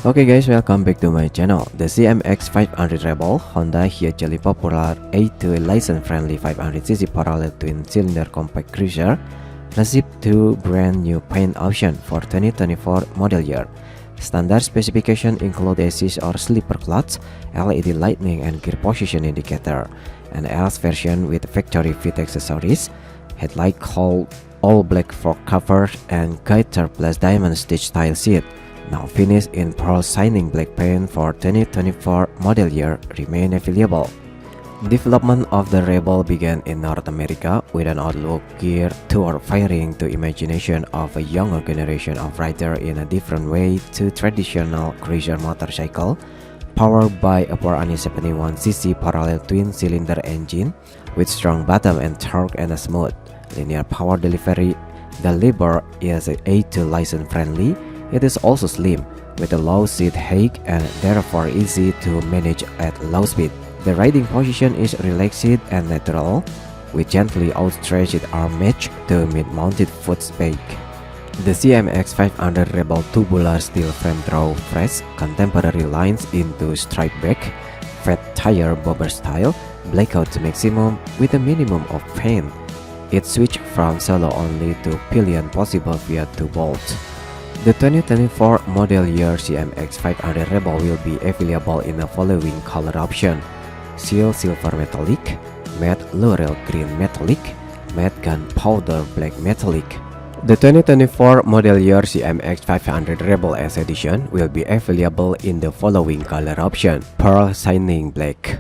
Okay guys, welcome back to my channel. The CMX500 Rebel Honda hugely popular A2 license-friendly 500cc parallel twin-cylinder compact cruiser received two brand new paint options for 2024 model year. Standard specification include assist or sleeper clutch, LED lighting and gear position indicator, an S version with factory-fit accessories, headlight cowl, all black fork cover, and guitar plus diamond stitch style seat. Now finished in pearl shining black paint for 2024 model year remain available. Development of the Rebel began in North America with an outlook geared toward firing the imagination of a younger generation of rider in a different way to traditional cruiser motorcycle, powered by a 471cc parallel twin-cylinder engine with strong bottom and torque and a smooth, linear power delivery. The Rebel is A2 license-friendly. It is also slim, with a low seat height and therefore easy to manage at low speed. The riding position is relaxed and natural, with gently outstretched arm match to mid-mounted foot spike. The CMX500 Rebel tubular steel frame draw fresh, contemporary lines into stripe back, fat tire bobber style, blackout to maximum with a minimum of paint. It switched from solo only to pillion possible via 2 bolts. The 2024 model year CMX500 Rebel will be available in the following color option: Seal Silver Metallic, Matte Laurel Green Metallic, Matte Gunpowder Black Metallic. The 2024 model year CMX500 Rebel S Edition will be available in the following color option: Pearl Shining Black,